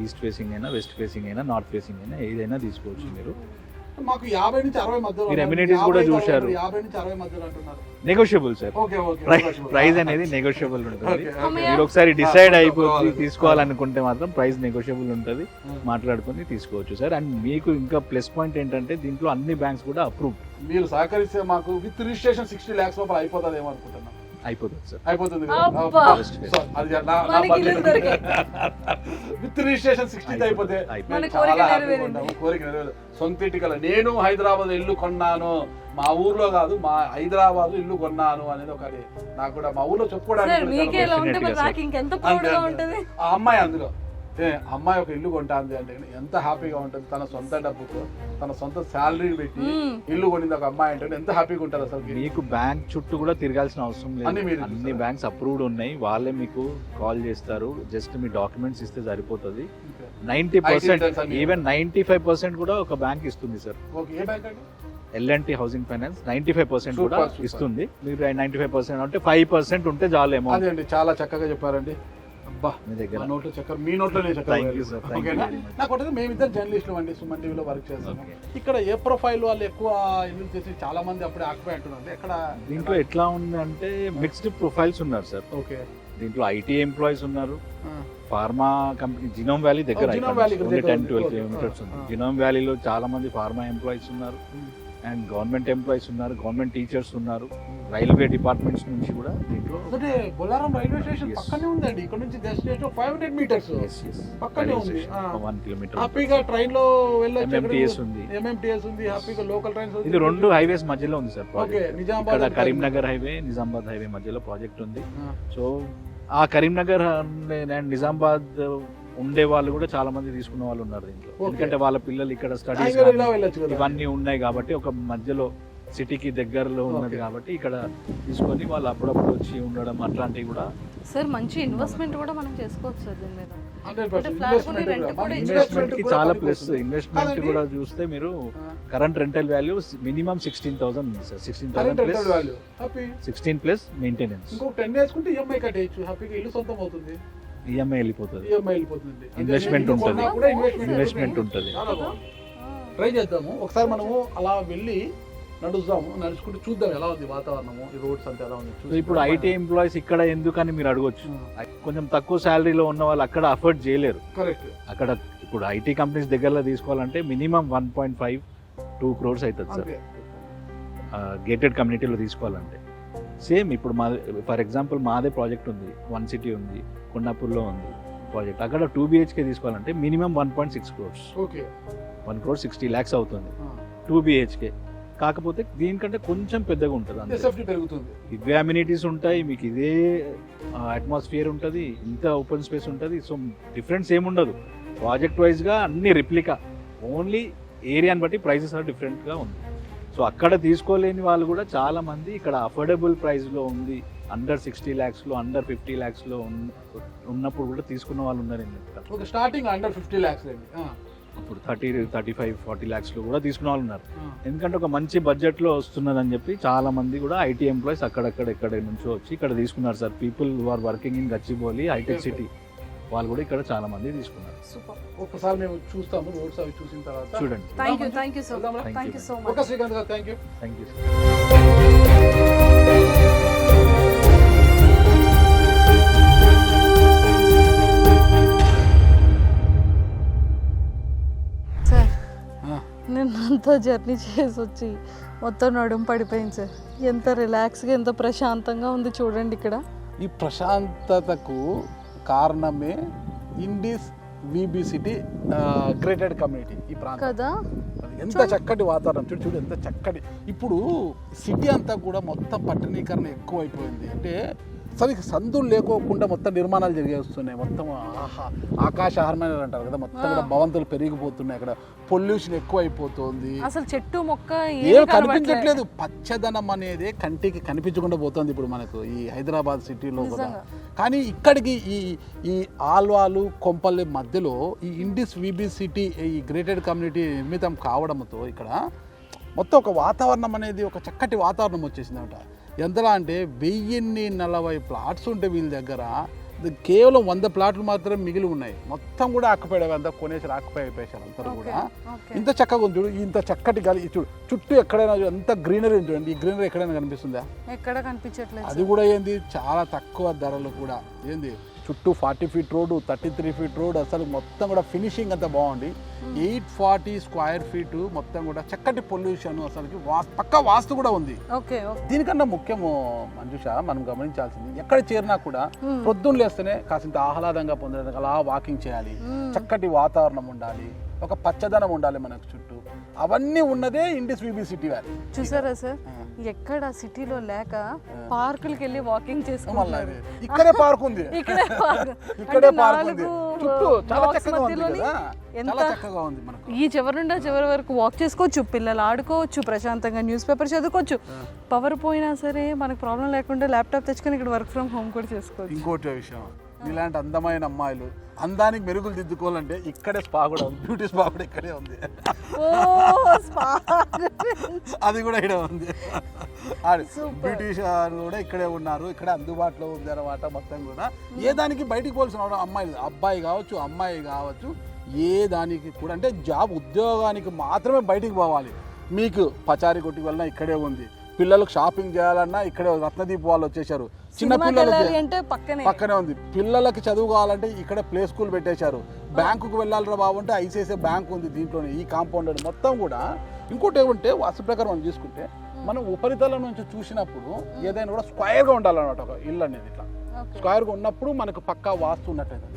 ఈస్ట్ ఫేసింగ్ అయినా, వెస్ట్ ఫేసింగ్ అయినా, నార్త్ ఫేసింగ్ అయినా ఏదైనా తీసుకోవచ్చు మీరు. మాకు 50 నుంచి 60 మధ్యలో మీరు amenities కూడా చూశారు. 50 నుంచి 60 మధ్యలో అంటున్నారు. Negotiable sir, okay okay price అనేది నెగోషియబుల్ ఉంటుంది. Okay. మీరు ఒకసారి డిసైడ్ అయిపోయి తీసుకోవాలనుకుంటే మాత్రం ప్రైస్ నెగోషియబుల్ ఉంటుంది, మాట్లాడుకొని తీసుకోవచ్చు సార్. అండ్ మీకు ఇంకా ప్లస్ పాయింట్ ఏంటంటే దీంట్లో అన్ని బ్యాంక్స్ కూడా అప్రూవ్. మీరు సహకరిస్తే మాకు విత్ రిజిస్ట్రేషన్ 60 lakhs లోపల అయిపోతుంది ఏమో అనుకుంటున్నాను. అయిపోతుంది సార్, అయిపోతుంది అబ్బా. విత్ రిజిస్ట్రేషన్ 60 అయిపోతే మన మేము కోరిక చాలా happy నెరవేరింది. ఉంటాము. కోరిక నెరవేరు. సొంత ఇంటికల నేను హైదరాబాద్ ఇల్లు కొన్నాను, మా ఊర్లో కాదు మా హైదరాబాద్ ఇల్లు కొన్నాను అనేది ఒకటి నాకు కూడా మా ఊర్లో సార్ చెప్పుకోవడానికి మీకే ఇలా ఉంటే మరి Definitely, నాకు ఇంకెంత ప్రౌడ్గా ఉంటుంది. ఆ అమ్మాయి అందులో అమ్మాయి ఒక ఇల్లు కొంటాంది అంటే ఎంత హ్యాపీగా ఉంటుంది. తన సొంత డబ్బుతో తన సొంత శాలరీ పెట్టి ఇల్లు కొనింది ఒక అమ్మాయి అంటే ఎంత హ్యాపీగా ఉంటుంది అసలు. మీకు బ్యాంక్ చుట్టూ కూడా తిరగాల్సిన అవసరం అన్ని మీరు లేదు, అన్ని బ్యాంక్స్ అప్రూవ్డ్ ఉన్నాయి. వాళ్ళే మీకు కాల్ చేస్తారు, జస్ట్ మీ డాక్యుమెంట్స్ ఇస్తే సరిపోతుంది. 90% ఈవెన్ 95% కూడా ఒక బ్యాంక్ ఇస్తుంది సార్. ఓకే, ఏ బ్యాంక్ అండి? L&T హౌసింగ్ ఫైనాన్స్ 95% కూడా Super, super. ఇస్తుంది. మీరు 95% అంటే 5% ఉంటే చాలు అమౌంట్. అదే అండి, చాలా చక్కగా చెప్పారండి. అబ్బా, మీ దగ్గర మా నోట్లో చక్కెర, మీ నోట్లోనే చక్కెర. Thank you, sir. Thank you ఓకేనా? very much. నాకు ఒకటి, మేమిద్దరు జర్నలిస్టులు అండి, సుమన్ టీవీలో వర్క్ చేస్తాము. Okay. ఇక్కడ ఏ ప్రొఫైల్ వాళ్ళు ఎక్కువ ఇల్లు చేసి చాలా మంది అప్పుడే ఆక్యుపై అంటున్నారు. ఎక్కడ దీంట్లో ఎట్లా ఉంది అంటే మిక్స్డ్ ప్రొఫైల్స్ ఉన్నారు సార్. ఓకే, దీంట్లో ఐటీ ఎంప్లాయీస్ ఉన్నారు, ఫార్మా కంపెనీ జినోమ్ వ్యాలీ దగ్గర Oh, Genome Valley దగ్గర 10-12 ఉంది. కిలోమీటర్స్ ఉంది. Ah. జినోమ్ వ్యాలీలో చాలా మంది ఫార్మా ఎంప్లాయీస్ ఉన్నారు, అండ్ గవర్నమెంట్ ఎంప్లాయీస్ ఉన్నారు, గవర్నమెంట్ టీచర్స్ ఉన్నారు, రైల్వే డిపార్ట్మెంట్స్ నుంచి కూడా దీంట్లో. అంటే బొల్లారం రైల్వే స్టేషన్ Yes. పక్కనే ఉందండి. ఇక్కడ నుంచి డెస్టినేషన్ 500 మీటర్స్ పక్కనే ఉంది. 1 కిలోమీటర్. హ్యాపీగా ట్రైన్ లో వెళ్ళొచ్చు. MMTS ఉంది. MMTS ఉంది, హ్యాపీగా లోకల్ ట్రైన్స్. ఇది 2 హైవేస్ మధ్యలో ఉంది సార్ ఓకే, ప్రాజెక్ట్. నిజామాబాద్ ఇక్కడ కరీంనగర్ హైవే, నిజామాబాద్ హైవే మధ్యలో ప్రాజెక్ట్ ఉంది. ఆ. సో ఆ కరీంనగర్ అండ్ నిజామాబాద్ ఉండే వాళ్ళు కూడా చాలా మంది తీసుకున్న వాళ్ళు ఉన్నారు దీంట్లో. Okay. ఎందుకంటే వాళ్ళ పిల్లలు ఇక్కడ స్టడీస్ హైవేలో ఇలా వెళ్ళొచ్చు కదా. ఇవన్నీ ఉన్నాయి కాబట్టి ఒక మధ్యలో సిటీకి దగ్గరలో ఉన్నది Okay. కాబట్టి ఇక్కడ తీసుకొని వాళ్ళు అప్పుడప్పుడు వచ్చి ఉండడం అట్లాంటివి కూడా. సార్ మంచి ఇన్వెస్ట్మెంట్ కూడా మనం చేసుకోవచ్చు సార్ దీని మీద. 100% ఫ్లాట్ కొని ఇన్వెస్ట్మెంట్ రెంట్ కూడా. కూడా మన ఇన్వెస్ట్మెంట్ కి కూడా చాలా పనికి ప్లస్. వస్తుంది. ఇన్వెస్ట్మెంట్ కాదండి. కూడా చూస్తే మీరు కరెంట్ రెంటల్ వాల్యూ మినిమం 16,000 ఉంది sir. 16,000 current plus rental value happy. 16 plus maintenance. ఇంకో 10 వేసుకుంటే ఈఎంఐ కట్టేయచ్చు, హ్యాపీగా ఇల్లు సొంతం అవుతుంది. ఈఎంఐ వెళ్ళిపోతుంది, ఈఎంఐ వెళ్ళిపోతుంది. ఇన్వెస్ట్మెంట్ ఇల్లు ఉంటుంది, కొన్నా కూడా ఇన్వెస్ట్మెంట్ ఉంటుంది. చాలా బాగుంది. ట్రై చేద్దాము ఒకసారి, మనము అలా వెళ్ళి నడుస్తాము, నడుచుకుంటూ చూద్దాం ఎలా ఉంది వాతావరణము, ఈ రోడ్స్ అంతా ఎలా ఉంది. సో ఇప్పుడు ఐటీ ఎంప్లాయీస్ ఇక్కడ ఎందుకని మీరు అడగొచ్చు. కొంచెం తక్కువ శాలరీలో ఉన్న వాళ్ళు అక్కడ అఫోర్డ్ చేయలేరు. కరెక్ట్. అక్కడ ఇప్పుడు ఐటీ కంపెనీస్ దగ్గరలో తీసుకోవాలంటే మినిమం 1.5-2 crores అవుతుంది సార్. గేటెడ్ కమ్యూనిటీలో తీసుకోవాలంటే సేమ్ ఇప్పుడు మా ఫర్ ఎగ్జాంపుల్ మాదే ప్రాజెక్ట్ ఉంది, 1 city ఉంది, కొండాపూర్లో ఉంది ప్రాజెక్ట్. అక్కడ 2 BHK తీసుకోవాలంటే minimum 1.6 crores. Okay, 1 crore 60 lakhs అవుతుంది 2 BHK. కాకపోతే దీనికంటే కొంచెం పెద్దగా ఉంటుంది అంతే. సేఫ్టీ పెరుగుతుంది. ఇవే అమ్యూనిటీస్ ఉంటాయి మీకు, ఇదే అట్మాస్ఫియర్ ఉంటుంది, ఇంత ఓపెన్ స్పేస్ ఉంటుంది. సో డిఫరెన్స్ ఏముండదు. ప్రాజెక్ట్ వైజ్గా అన్ని రిప్లికా, ఓన్లీ ఏరియాని బట్టి ప్రైసెస్ ఆర్ డిఫరెంట్గా ఉంది. సో అక్కడ తీసుకోలేని వాళ్ళు కూడా చాలా మంది ఇక్కడ అఫోర్డబుల్ ప్రైస్లో ఉంది, అండర్ 60 lakhsలో, అండర్ 50 lakhsలో ఉన్నప్పుడు కూడా తీసుకున్న వాళ్ళు ఉన్నారు. ఓకే, స్టార్టింగ్ అండర్ 50 lakhs అండి. ఇప్పుడు 30-35-40 lakhsలో కూడా తీసుకున్న వాళ్ళు ఉన్నారు. ఎందుకంటే ఒక మంచి బడ్జెట్లో వస్తున్నదని చెప్పి చాలా మంది కూడా ఐటీ ఎంప్లాయీస్ ఎక్కడ నుంచో వచ్చి ఇక్కడ తీసుకున్నారు sir. People who are working in Gachibowli హైటెక్ సిటీ వాళ్ళు కూడా ఇక్కడ చాలా మంది తీసుకున్నారు. సూపర్. ఒకసారి మేము చూస్తాము రోడ్స్ అవి చూసిన తర్వాత. చూడండి. Thank you so much. Okay Srikanth garu, thank you. Thank you sir నేను అంతా జర్నీ చేసి వచ్చి మొత్తం నడుము పడిపోయింది సార్. ఎంత రిలాక్స్గా, ఎంత ప్రశాంతంగా ఉంది చూడండి ఇక్కడ. ఈ ప్రశాంతతకు కారణమే Indies VB city grated community. ఈ ప్రాంతం కదా, ఎంత చక్కటి వాతావరణం చూడు చూడు, ఎంత చక్కటి. ఇప్పుడు సిటీ అంతా కూడా మొత్తం పట్టణీకరణ ఎక్కువ అయిపోయింది. అంటే అసలు సందులు లేకోకుండా మొత్తం నిర్మాణాలు జరిగేస్తున్నాయి. మొత్తం ఆకాశ హార్మోనియల్ అంటారు కదా, మొత్తం కూడా భవంతులు పెరిగిపోతున్నాయి. అక్కడ పొల్యూషన్ ఎక్కువ అయిపోతుంది, అసలు చెట్టు మొక్క ఏం కనిపించట్లేదు. పచ్చదనం అనేది కంటికి కనిపించకుండా పోతుంది ఇప్పుడు మనకు ఈ హైదరాబాద్ సిటీలో కూడా. కానీ ఇక్కడికి ఈ ఆల్వాలు కొంపల్లి మధ్యలో ఈ ఇండిస్ వీబీ సిటీ, ఈ గ్రేటెడ్ కమ్యూనిటీ నిర్మితం కావడంతో ఇక్కడ మొత్తం ఒక వాతావరణం అనేది, ఒక చక్కటి వాతావరణం వచ్చేసింది అనమాట. ఎంతలా అంటే 1040 ప్లాట్స్ ఉంటే వీళ్ళ దగ్గర కేవలం 100 ప్లాట్లు మాత్రమే మిగిలి ఉన్నాయి, మొత్తం కూడా ఆక్యుపైడ్ అంతా కొనేసి ఆక్యుపై అయిపోయారు అందరూ కూడా. ఇంత చక్కగా ఉంది చూడు, ఇంత చక్కటి గాలి చూడు, చుట్టూ ఎక్కడైనా ఎంత గ్రీనరీ ఉంది చూడండి. ఈ గ్రీనరీ ఎక్కడైనా కనిపిస్తుందా? ఎక్కడ కనిపించట్లేదు. అది కూడా ఏంది చాలా తక్కువ ధరలు కూడా ఏంది, చుట్టూ 40 ఫీట్ రోడ్డు, 33 ఫీట్ రోడ్, అసలు మొత్తం కూడా ఫినిషింగ్ అంతా బాగుంది. 840 స్క్వేర్ ఫీట్ మొత్తం కూడా చక్కటి పొల్యూషన్, అసలుకి పక్కా వాస్తు కూడా ఉంది. దీనికన్నా ముఖ్యము మంజుష మనం గమనించాల్సింది, ఎక్కడ చేరినా కూడా పొద్దున్న లేస్తేనే కాసింత ఆహ్లాదంగా పొందడానికి అలా వాకింగ్ చేయాలి, చక్కటి వాతావరణం ఉండాలి, ఒక పచ్చదనం ఉండాలి మనకు చుట్టూ. అవన్నీ ఉన్నదే ఇండిస్ విబి సిటీ వ్యాలీ. చూసారా సార్, ఎక్కడ సిటీలో లేక పార్కులకి వెళ్ళి వాకింగ్ చేసుకోవాలి. ఇక్కడే పార్క్ ఉంది, ఇక్కడే పార్క్ ఉంది, చుట్టూ చాలా చక్కగా ఉంది కదా, చాలా చక్కగా ఉంది. మనకు ఈ చివరి నుండి చివరి వరకు వాక్ చేసుకోవచ్చు, పిల్లలు ఆడుకోవచ్చు, ప్రశాంతంగా న్యూస్ పేపర్ చదువుకోవచ్చు. పవర్ పోయినా సరే మనకు ప్రాబ్లం లేకుండా ల్యాప్టాప్ తెచ్చుకొని ఇక్కడ వర్క్ ఫ్రమ్ హోమ్ కూడా చేసుకోవచ్చు. ఇంకోటి విషయం, ఇలాంటి అందమైన అమ్మాయిలు అందానికి మెరుగులు దిద్దుకోవాలంటే ఇక్కడే స్పా కూడా ఉంది, బ్యూటీ స్పా కూడా ఇక్కడే ఉంది. అది కూడా ఇక్కడ ఉంది, బ్యూటీషియన్ కూడా ఇక్కడే ఉన్నారు, ఇక్కడే అందుబాటులో ఉంది అన్నమాట. మొత్తం కూడా ఏ దానికి బయటికి పోవాల్సిన అమ్మాయిలు, అబ్బాయి కావచ్చు అమ్మాయి కావచ్చు, ఏ దానికి కూడా అంటే జాబ్ ఉద్యోగానికి మాత్రమే బయటికి పోవాలి. మీకు పచారీ కొట్టుకు వెళ్ళినా ఇక్కడే ఉంది, పిల్లలకు షాపింగ్ చేయాలన్నా ఇక్కడే రత్నదీప్ వాళ్ళు వచ్చేసారు, చిన్న పిల్లలకి పక్కనే ఉంది, పిల్లలకి చదువు కావాలంటే ఇక్కడ ప్లే స్కూల్ పెట్టేశారు, బ్యాంకుకు వెళ్ళాలరా బాబు అంటే ఐసిఐసిఐ బ్యాంక్ ఉంది దీంట్లోనే, ఈ కాంపౌండ్ మొత్తం కూడా. ఇంకోటి ఏమంటే వాస్తు ప్రకారం మనం చూసుకుంటే మనం ఉపరితలం నుంచి చూసినప్పుడు ఏదైనా కూడా స్క్వేర్గా ఉండాలన్నమాట. ఒక ఇల్లు అనేది ఇట్లా స్క్వేర్గా ఉన్నప్పుడు మనకు పక్కా వాస్తు ఉన్నట్టయితే.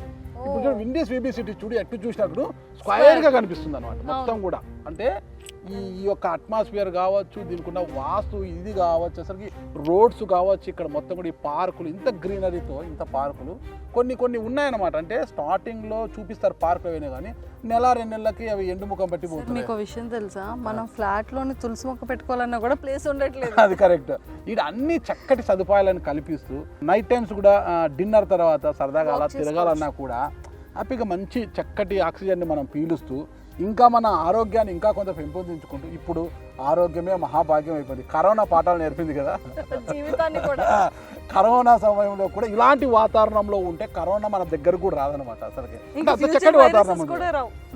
ఇప్పుడు ఇండియస్ విబి సిటీ చూడు, ఎటు చూసినప్పుడు స్క్వేర్గా కనిపిస్తుంది అనమాట మొత్తం కూడా. అంటే ఈ యొక్క అట్మాస్ఫియర్ కావచ్చు, దీనికి ఉన్న వాస్తు ఇది కావచ్చు, అసలుకి రోడ్స్ కావచ్చు, ఇక్కడ మొత్తం కూడా ఈ పార్కులు, ఇంత గ్రీనరీతో ఇంత పార్కులు కొన్ని ఉన్నాయన్నమాట. అంటే స్టార్టింగ్లో చూపిస్తారు పార్క్ అయినా కానీ 1-2 నెలలకి అవి ఎండు ముఖం పట్టి పోతుంది. మీకు విషయం తెలుసా, మనం ఫ్లాట్లోని తులసి మొక్క పెట్టుకోవాలన్నా కూడా ప్లేస్ ఉండట్లేదు. అది కరెక్ట్. ఇక్కడ అన్ని చక్కటి సదుపాయాలను కల్పిస్తూ నైట్ టైమ్స్ కూడా డిన్నర్ తర్వాత సరదాగా అలా తిరగాలన్నా కూడా హ్యాపీగా మంచి చక్కటి ఆక్సిజన్ని మనం పీలుస్తూ ఇంకా మన ఆరోగ్యాన్ని ఇంకా కొంత పెంపొందించుకుంటూ, ఇప్పుడు ఆరోగ్యమే మహాభాగ్యం అయిపోయింది. కరోనా పాఠాలు నేర్పింది కదా, కరోనా సమయంలో కూడా ఇలాంటి వాతావరణంలో ఉంటే కరోనా మన దగ్గర కూడా రాదనమాట. అసలుకి చక్కటి వాతావరణం ఉంది,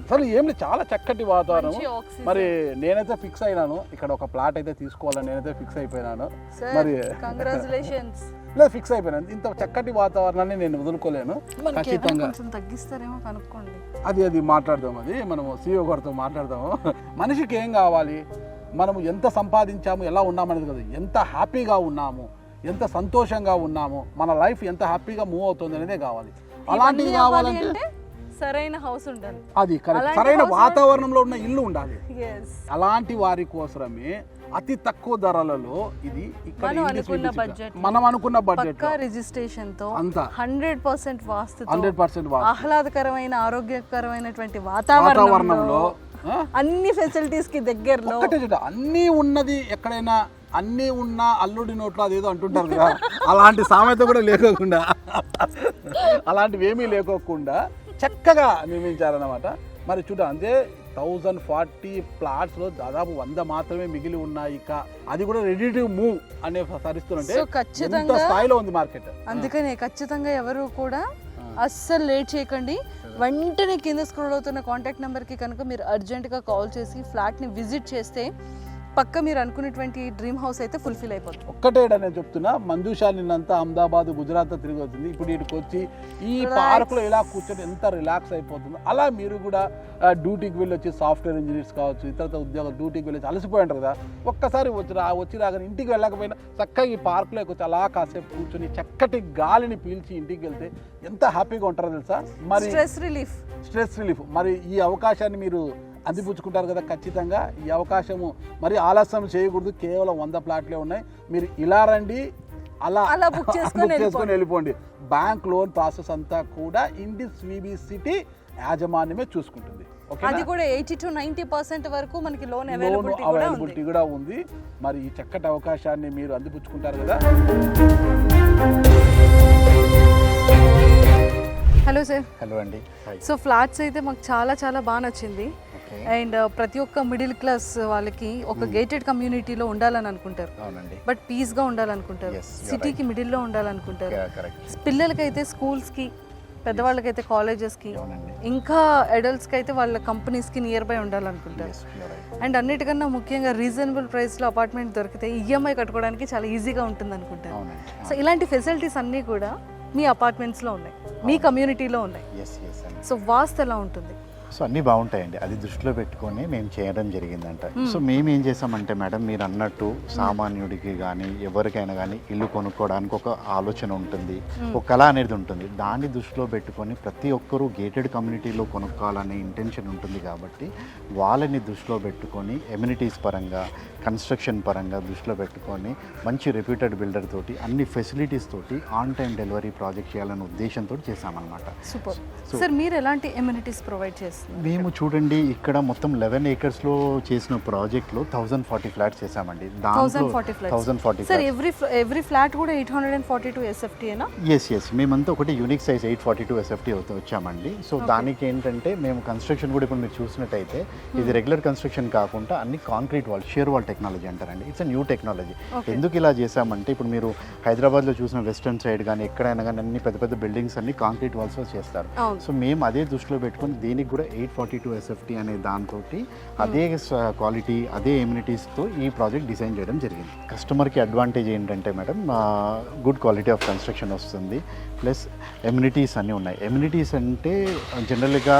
అసలు ఏం లేదు, చాలా చక్కటి వాతావరణం. మరి నేనైతే ఫిక్స్ అయినాను, ఇక్కడ ఒక ప్లాట్ అయితే తీసుకోవాలని నేనైతే ఫిక్స్ అయిపోయినాను. మరి లేదు, ఫిక్స్ అయిపోయినాను. ఇంత చక్కటి వాతావరణాన్ని నేను వదులుకోలేను. ఖచ్చితంగా తగ్గిస్తారేమో కనుక్కోండి, అది మాట్లాడదాం, అది మనము CEO గారితో మాట్లాడదాము. మనిషికి ఏం కావాలి, మనము ఎంత సంపాదించాము, ఎలా ఉన్నామనేది కదా, ఎంత హ్యాపీగా ఉన్నాము, ఎంత సంతోషంగా ఉన్నాము, మన లైఫ్ ఎంత హ్యాపీగా మూవ్ అవుతుంది అనేదే కావాలి. అలాంటివి కావాలంటే సరైన హౌస్ ఉండాలి, అది కరెక్ట్, సరైన వాతావరణంలో ఉన్న ఇల్లు ఉండాలి. అలాంటి వారి కోసమే అతి తక్కువ ధరలలో ఇది ఇక్కడ మనం అనుకున్న బడ్జెట్ రిజిస్ట్రేషన్ తో అంతా 100% వాస్తు, ఆహ్లాదకరమైన ఆరోగ్యకరమైనటువంటి వాతావరణంలో అన్ని ఫెసిలిటీస్ కి దగ్గరలో అన్ని ఉన్నది. ఎక్కడైనా అన్నీ ఉన్నా అల్లుడి నోట్లో అదేదో అంటుంటారు కదా, అలాంటి సామెత కూడా లేకోకుండా, అలాంటివి ఏమీ లేకోకుండా చక్కగా నిర్మించారన్నమాట. మరి చూడ అంటే 1040 ప్లాట్స్లో దాదాపు 100 మాత్రమే మిగిలి ఉన్నాయి. ఇక అది కూడా రెడీ టు మూవ్ అనే పరిస్థితులు ఖచ్చితంగా స్థాయిలో ఉంది మార్కెట్. అందుకనే ఖచ్చితంగా ఎవరు కూడా అస్సలు లేట్ చేయకండి, వెంటనే కింద స్క్రోల్ అవుతున్న కాంటాక్ట్ నెంబర్కి కనుక మీరు అర్జెంటుగా కాల్ చేసి ఫ్లాట్ని విజిట్ చేస్తే పక్క మీరు అనుకునేటువంటి డ్రీమ్ హౌస్ అయితే ఫుల్ఫిల్ అయిపోతుంది. ఒక్కటేడా నేను చెప్తున్నా, మంజుషా నిన్నంతా అహ్మదాబాద్ గుజరాత్ తిరిగి అవుతుంది, ఇప్పుడు ఇక్కడికి వచ్చి ఈ పార్క్లో ఇలా కూర్చొని ఎంత రిలాక్స్ అయిపోతుందో అలా మీరు కూడా డ్యూటీకి వెళ్ళొచ్చి సాఫ్ట్వేర్ ఇంజనీర్స్ కావచ్చు, ఇతర ఉద్యోగాలు డ్యూటీకి వెళ్ళొచ్చి అలసిపోయి ఉంటారు కదా, ఒక్కసారి వచ్చి రాగానే ఇంటికి వెళ్ళకపోయినా చక్కగా ఈ పార్క్లోకి వచ్చి అలా కాసేపు కూర్చొని చక్కటి గాలిని పీల్చి ఇంటికి వెళ్తే ఎంత హ్యాపీగా ఉంటారో తెలుసా. మరి స్ట్రెస్ రిలీఫ్ మరి ఈ అవకాశాన్ని మీరు అందిపుచ్చుకుంటారు కదా. ఖచ్చితంగా ఈ అవకాశము మరి ఆలస్యం చేయకూడదు, కేవలం 100 ప్లాట్లే ఉన్నాయి. మీరు ఇలా రండి, అలా బుక్ చేసుకొని వెళ్ళిపోండి. బ్యాంక్ లోన్ ప్రాసెస్ అంతా కూడా ఇండిస్ విబి సిటీ యాజమాన్యమే చూసుకుంటుంది. అది కూడా 80 to 90% వరకు మనకి లోన్ అవైలబిలిటీ కూడా ఉంది. మరి ఈ చక్కటి అవకాశాన్ని మీరు అందిపుచ్చుకుంటారు కదా. Hello sir. హలో అండి. సో ఫ్లాట్స్ అయితే మాకు చాలా బాగా నచ్చింది. అండ్ ప్రతి ఒక్క మిడిల్ క్లాస్ వాళ్ళకి ఒక గేటెడ్ కమ్యూనిటీలో ఉండాలని అనుకుంటారు, బట్ పీస్గా ఉండాలనుకుంటారు, సిటీకి మిడిల్లో ఉండాలనుకుంటారు. పిల్లలకైతే స్కూల్స్కి, పెద్దవాళ్ళకైతే కాలేజెస్కి, ఇంకా అడల్ట్స్కి అయితే వాళ్ళ కంపెనీస్కి నియర్ బై ఉండాలనుకుంటారు. అండ్ అన్నిటికన్నా ముఖ్యంగా రీజనబుల్ ప్రైస్లో అపార్ట్మెంట్ దొరికితే ఈఎంఐ కట్టుకోవడానికి చాలా ఈజీగా ఉంటుంది అనుకుంటారు. సో ఇలాంటి ఫెసిలిటీస్ అన్నీ కూడా మీ అపార్ట్మెంట్స్లో ఉన్నాయి, మీ కమ్యూనిటీలో ఉన్నాయి. సో వాస్తు ఎలా ఉంటుంది? సో అన్నీ బాగుంటాయండి, అది దృష్టిలో పెట్టుకొని మేము చేయడం జరిగిందంట. సో మేము ఏం చేసామంటే మేడం, మీరు అన్నట్టు సామాన్యుడికి కానీ ఎవరికైనా కానీ ఇల్లు కొనుక్కోవడానికి ఒక ఆలోచన ఉంటుంది, ఒక కళ అనేది ఉంటుంది. దాన్ని దృష్టిలో పెట్టుకొని ప్రతి ఒక్కరూ గేటెడ్ కమ్యూనిటీలో కొనుక్కోవాలనే ఇంటెన్షన్ ఉంటుంది. కాబట్టి వాళ్ళని దృష్టిలో పెట్టుకొని ఎమ్యూనిటీస్ పరంగా, కన్స్ట్రక్షన్ పరంగా దృష్టిలో పెట్టుకొని మంచి రెప్యూటెడ్ బిల్డర్ తోటి అన్ని ఫెసిలిటీస్ తోటి ఆన్ టైం డెలివరీ ప్రాజెక్ట్ చేయాలనే ఉద్దేశంతో చేసామన్నమాట. సూపర్. సార్ మీరు ఎలాంటి ఎమ్యూనిటీస్ ప్రొవైడ్ చేస్తారు? మేము చూడండి ఇక్కడ మొత్తం 11 ఏకర్స్లో చేసిన ప్రాజెక్ట్లో 1040 ఫ్లాట్స్ చేసామండి. దాంట్లో 1040 సార్ ఎవ్రీ ఫ్లాట్ కూడా 842 SFT ఏనా? ఎస్ మేమంతా ఒకటి యూనిక్ సైజ్ 842 SFT వచ్చామండి. సో దానికి ఏంటంటే మేము కన్స్ట్రక్షన్ కూడా ఇప్పుడు మీరు చూసినట్టయితే ఇది రెగ్యులర్ కన్స్ట్రక్షన్ కాకుండా అన్ని concrete wall, shear wall technology అంటారండి. It's new technology. ఎందుకు ఇలా చేసామంటే ఇప్పుడు మీరు హైదరాబాద్లో చూసిన వెస్టర్న్ సైడ్ కానీ ఎక్కడైనా కానీ అన్ని పెద్ద పెద్ద బిల్డింగ్స్ అన్ని కాంక్రీట్ వాల్స్ చేస్తారు. సో మేము అదే దృష్టిలో పెట్టుకొని దీనికి కూడా 842 SFT అనే దాంతో అదే క్వాలిటీ, అదే ఎమ్యూనిటీస్తో ఈ ప్రాజెక్ట్ డిజైన్ చేయడం జరిగింది. కస్టమర్కి అడ్వాంటేజ్ ఏంటంటే madam, good quality of construction వస్తుంది, ప్లస్ ఎమ్యూనిటీస్ అన్నీ ఉన్నాయి. ఎమ్యూనిటీస్ అంటే జనరల్గా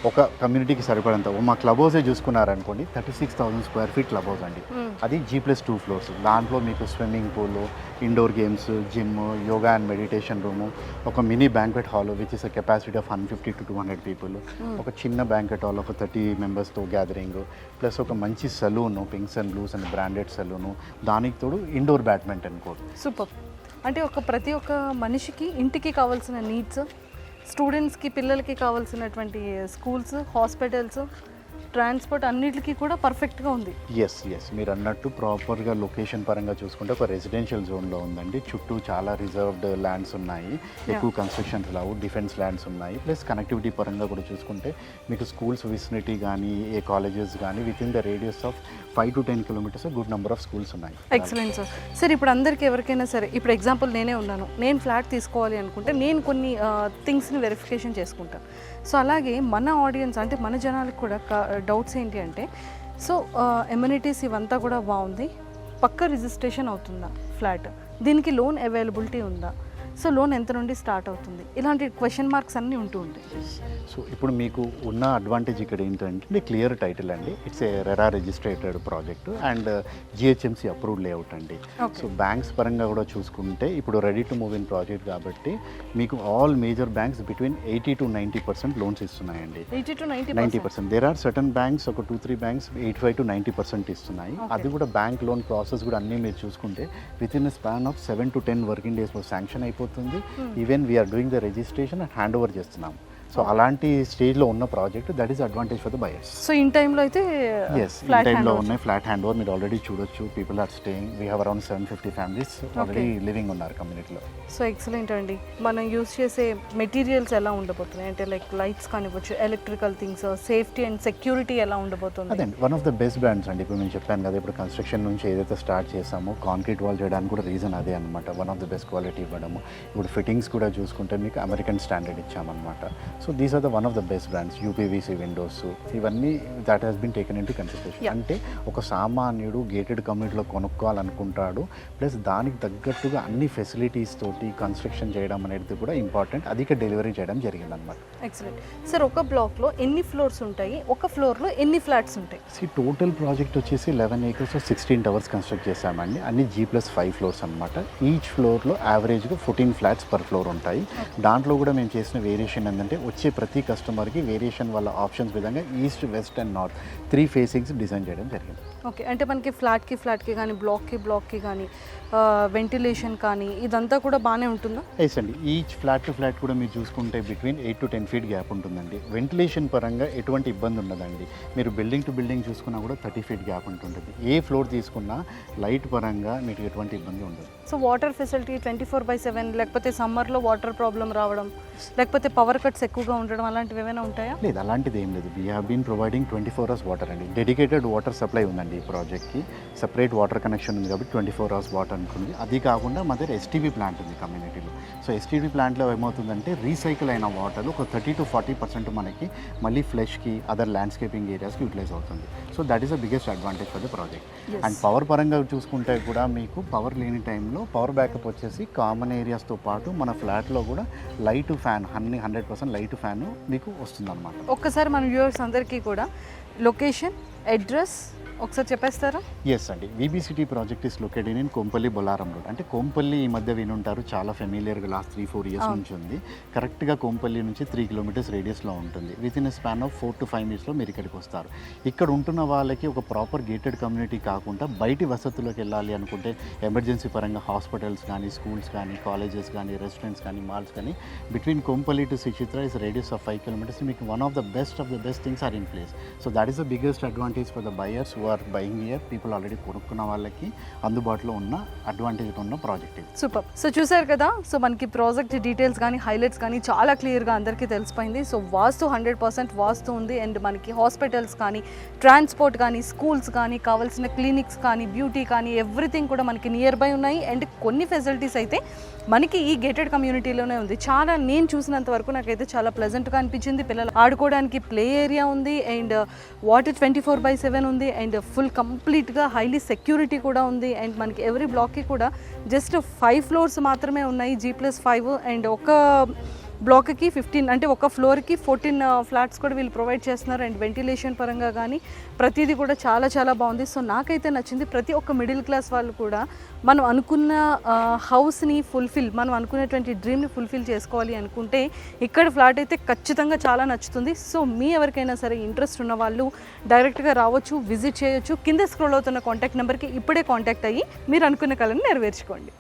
ఒక కమ్యూనిటీకి సరిపడంత, మా క్లబ్ హౌసే చూసుకున్నారనుకోండి 36,000 స్క్వేర్ ఫీట్ క్లబ్ హౌస్ అండి. అది G+2 ఫ్లోర్స్. దాంట్లో మీకు swimming pool, indoor games, gym, yoga and meditation room, ఒక mini banquet hall which is a capacity of 150 to 200 people, ఒక చిన్న బ్యాంక్వెట్ హాల్ ఒక 30 మెంబర్స్తో గ్యాదరింగ్, ప్లస్ ఒక మంచి salon, Pinks and Blues and branded salon, దానికి తోడు ఇండోర్ బ్యాడ్మింటన్ కోర్ట్. సూపర్. అంటే ప్రతి ఒక్క మనిషికి ఇంటికి కావాల్సిన నీడ్స్, స్టూడెంట్స్కి, పిల్లలకి కావాల్సినటువంటి స్కూల్స్, హాస్పిటల్స్, ట్రాన్స్పోర్ట్ అన్నిటికీ కూడా పర్ఫెక్ట్గా ఉంది. ఎస్ మీరు అన్నట్టు ప్రాపర్గా లొకేషన్ పరంగా చూసుకుంటే ఒక రెసిడెన్షియల్ జోన్లో ఉందండి. చుట్టూ చాలా రిజర్వ్డ్ ల్యాండ్స్ ఉన్నాయి, ఎక్కువ కన్స్ట్రక్షన్స్ రావు, డిఫెన్స్ ల్యాండ్స్ ఉన్నాయి. ప్లస్ కనెక్టివిటీ పరంగా కూడా చూసుకుంటే మీకు స్కూల్స్ విసినిటీ కానీ, ఏ కాలేజెస్ కానీ with in the radius of 5 to 10 kilometers good number of schools ఉన్నాయి. Excellent sir. సార్ ఇప్పుడు అందరికీ ఎవరికైనా సరే, ఇప్పుడు ఎగ్జాంపుల్ నేనే ఉన్నాను, నేను ఫ్లాట్ తీసుకోవాలి అనుకుంటే నేను కొన్ని థింగ్స్ని వెరిఫికేషన్ చేసుకుంటాను. సో అలాగే మన ఆడియన్స్ అంటే మన జనాలకు కూడా డౌట్స్ ఏంటి అంటే, సో ఎమ్యూనిటీస్ ఇవంతా కూడా బాగుంది, పక్క రిజిస్ట్రేషన్ అవుతుందా ఫ్లాట్, దీనికి లోన్ అవైలబిలిటీ ఉందా, సో లోన్ ఎంత నుండి స్టార్ట్ అవుతుంది, ఇలాంటి క్వశ్చన్ మార్క్స్ అన్నీ ఉంటూ ఉంటాయి. సో ఇప్పుడు మీకు ఉన్న అడ్వాంటేజ్ ఇక్కడ ఏంటంటే క్లియర్ టైటిల్ అండి. It's a RERA registrated project and GHMC approved layout అండి. సో బ్యాంక్స్ పరంగా కూడా చూసుకుంటే ఇప్పుడు ready to move in project కాబట్టి మీకు all major banks between 80 to 90% loans ఇస్తున్నాయండి. 80 to 90%. There are certain banks, ఒక 2-3 బ్యాంక్స్ 85 to 90% ఇస్తున్నాయి. అది కూడా బ్యాంక్ లోన్ ప్రాసెస్ కూడా అన్నీ మీరు చూసుకుంటే within span of 7 to 10 working డేస్లో శాంక్షన్ అయిపోతుంది. Even we're doing the registration and hand over చేస్తున్నాం. సో అలాంటి స్టేజ్లో ఉన్న project, that is advantage for the buyers. So in టైంలో అయితే టైంలో ఉన్నాయి ఫ్లాట్ హ్యాండ్ ఓవర్ మీరు ఆల్రెడీ చూడొచ్చు. People are staying, we have around 750 families already living ఉన్నారు కమ్యూనిటీలో. సో ఎక్సలెంట్ అండి. మనం యూస్ చేసే మెటీరియల్స్ ఎలా ఉండబోతున్నాయి అంటే లైక్ లైట్స్ కానివ్వచ్చు, electrical things, safety and security ఎలా ఉండబోతుంది? అదే one of the best brands అండి. ఇప్పుడు నేను చెప్పాను కదా, ఇప్పుడు కన్స్ట్రక్షన్ నుంచి ఏదైతే స్టార్ట్ చేసామో కాంక్రీట్ వాల్ చేయడానికి కూడా రీజన్ అదే అనమాట. One of the best quality ఇవ్వడము. ఇప్పుడు ఫిట్టింగ్స్ కూడా చూసుకుంటే మీకు అమెరికన్ స్టాండర్డ్ ఇచ్చామన్నమాట. So these are the one of the best brands. UPVC windows ఇవన్నీ that has been taken into consideration. అంటే ఒక సామాన్యుడు గేటెడ్ కమ్యూనిటీలో కొనుక్కోవాలనుకుంటాడు, ప్లస్ దానికి తగ్గట్టుగా అన్ని ఫెసిలిటీస్ తోటి కన్స్ట్రక్షన్ చేయడం అనేది కూడా ఇంపార్టెంట్. అది ఇక్కడ డెలివరీ చేయడం జరిగిందన్నమాట. Excellent sir. ఒక బ్లాక్లో ఎన్ని ఫ్లోర్స్ ఉంటాయి, ఒక ఫ్లోర్లో ఎన్ని ఫ్లాట్స్ ఉంటాయి? టోటల్ ప్రాజెక్ట్ వచ్చేసి 11 acres 16 towers కన్స్ట్రక్ట్ చేశామండి. అన్ని G+5 ఫ్లోర్స్ అనమాట. ఈచ్ ఫ్లోర్లో యావరేజ్గా 14 ఫ్లాట్స్ పర్ ఫ్లోర్ ఉంటాయి. దాంట్లో కూడా మేము చేసిన వేరియేషన్ ఏంటంటే వచ్చే ప్రతి కస్టమర్కి వేరియేషన్ వాళ్ళ ఆప్షన్స్ విధంగా east, west and north 3 facings design చేయడం జరిగింది. ఓకే, అంటే మనకి ఫ్లాట్కి కానీ బ్లాక్కి కానీ వెంటిలేషన్ కానీ ఇదంతా కూడా బాగానే ఉంటుందా? ఎస్ అండి. ఈచ్ ఫ్లాట్ టు ఫ్లాట్ కూడా మీరు చూసుకుంటే బిట్వీన్ 8 to 10 feet గ్యాప్ ఉంటుందండి. వెంటిలేషన్ పరంగా ఎటువంటి ఇబ్బంది ఉండదండి. మీరు బిల్డింగ్ టు బిల్డింగ్ చూసుకున్నా కూడా 30 feet గ్యాప్ ఉంటుంది. ఏ ఫ్లోర్ తీసుకున్నా లైట్ పరంగా మీకు ఎటువంటి ఇబ్బంది ఉండదు. సో వాటర్ ఫెసిలిటీ 24/7, లేకపోతే సమ్మర్లో వాటర్ ప్రాబ్లం రావడం, లేకపోతే పవర్ కట్స్ ఎక్కువ ఎక్కువగా ఉండడం అలాంటివి ఏమైనా ఉంటాయా? లేదు, అలాంటిది ఏం లేదు. We have been providing 24 hours water అండి. డెడికేటెడ్ వాటర్ సప్లై ఉందండి ఈ ప్రాజెక్ట్కి. సపరేట్ వాటర్ కనెక్షన్ ఉంది కాబట్టి 24 hours వాటర్ ఉంటుంది. అది కాకుండా మా దగ్గర ఎస్టీబీ ప్లాంట్ ఉంది కమ్యూనిటీలో. సో ఎస్టీబీ ప్లాంట్లో ఏమవుతుందంటే రీసైకిల్ అయిన వాటర్ ఒక 30 to 40% మనకి మళ్ళీ ఫ్లెష్కి అదర్ ల్యాండ్స్కేపింగ్ ఏరియాస్కి యూటిలైజ్ అవుతుంది. So that is the biggest advantage for the project. And power పరంగా చూసుకుంటే కూడా మీకు పవర్ లేని టైంలో పవర్ బ్యాకప్ వచ్చేసి కామన్ ఏరియాస్తో పాటు మన ఫ్లాట్లో కూడా లైట్ ఫ్యాన్ 100% లైట్ ఫ్యాన్ మీకు వస్తుందన్నమాట. ఒక్కసారి మన వ్యూవర్స్ అందరికీ కూడా లొకేషన్, అడ్రస్ ఒకసారి చెప్పేస్తారా? ఎస్ అండి, VBCT project is located in Kompally Bolarum road. అంటే కొంపల్లి ఈ మధ్య వినుంటారు, చాలా ఫెమిలియర్గా లాస్ట్ 3-4 years నుంచి ఉంది. కరెక్ట్గా కొంపల్లి నుంచి 3 kilometers రేడియస్లో ఉంటుంది. With in span of 4 to 5 minutes మీరు ఇక్కడికి వస్తారు. ఇక్కడ ఉంటున్న వాళ్ళకి ఒక ప్రాపర్ గేటెడ్ కమ్యూనిటీ కాకుండా బయటి వసతుల్లోకి వెళ్ళాలి అనుకుంటే ఎమర్జెన్సీ పరంగా హాస్పిటల్స్ కానీ, స్కూల్స్ కానీ, కాలేజెస్ కానీ, రెస్టారెంట్స్ కానీ, మాల్స్ కానీ between Kompally to Suchitra is radius of 5 kilometers. మీకు one of the best things are in place. So that is the biggest advantage for the buyers who are buying here. People already కొనుక్కున్న వాళ్ళకి అందుబాటులో ఉన్న advantage ఉన్న project ఇది. Super. So చూసారు కదా, so మనకి ప్రాజెక్ట్ డీటెయిల్స్ కానీ హైలైట్స్ కానీ చాలా క్లియర్గా అందరికీ తెలిసిపోయింది. సో వాస్తు 100% వాస్తు ఉంది. అండ్ మనకి హాస్పిటల్స్ కానీ, ట్రాన్స్పోర్ట్ కానీ, స్కూల్స్ కానీ, కావాల్సిన క్లినిక్స్ కానీ, బ్యూటీ కానీ ఎవ్రీథింగ్ కూడా మనకి నియర్ బై ఉన్నాయి. అండ్ కొన్ని ఫెసిలిటీస్ అయితే మనకి ఈ గేటెడ్ కమ్యూనిటీలోనే ఉంది. చాలా నేను చూసినంత వరకు నాకైతే చాలా ప్లెజెంట్గా అనిపించింది. పిల్లలు ఆడుకోవడానికి ప్లే ఏరియా ఉంది, అండ్ వాటర్ 24/7 ఉంది, అండ్ ఫుల్ కంప్లీట్గా హైలీ సెక్యూరిటీ కూడా ఉంది. అండ్ మనకి ఎవ్రీ బ్లాక్కి కూడా జస్ట్ 5 floors మాత్రమే ఉన్నాయి, G+5. అండ్ ఒక బ్లాక్కి 15 అంటే ఒక ఫ్లోర్కి 14 ఫ్లాట్స్ కూడా వీళ్ళు ప్రొవైడ్ చేస్తున్నారు. అండ్ వెంటిలేషన్ పరంగా కానీ ప్రతిదీ కూడా చాలా చాలా బాగుంది. సో నాకైతే నచ్చింది. ప్రతి ఒక్క మిడిల్ క్లాస్ వాళ్ళు కూడా మనం అనుకున్న హౌస్ని మనం అనుకునేటువంటి డ్రీమ్ని ఫుల్ఫిల్ చేసుకోవాలి అనుకుంటే ఇక్కడ ఫ్లాట్ అయితే ఖచ్చితంగా చాలా నచ్చుతుంది. సో మీ ఎవరికైనా సరే ఇంట్రెస్ట్ ఉన్న వాళ్ళు డైరెక్ట్గా రావచ్చు, విజిట్ చేయొచ్చు. కింద స్క్రోల్ అవుతున్న కాంటాక్ట్ నెంబర్కి ఇప్పుడే కాంటాక్ట్ అయ్యి మీరు అనుకున్న కళని నెరవేర్చుకోండి.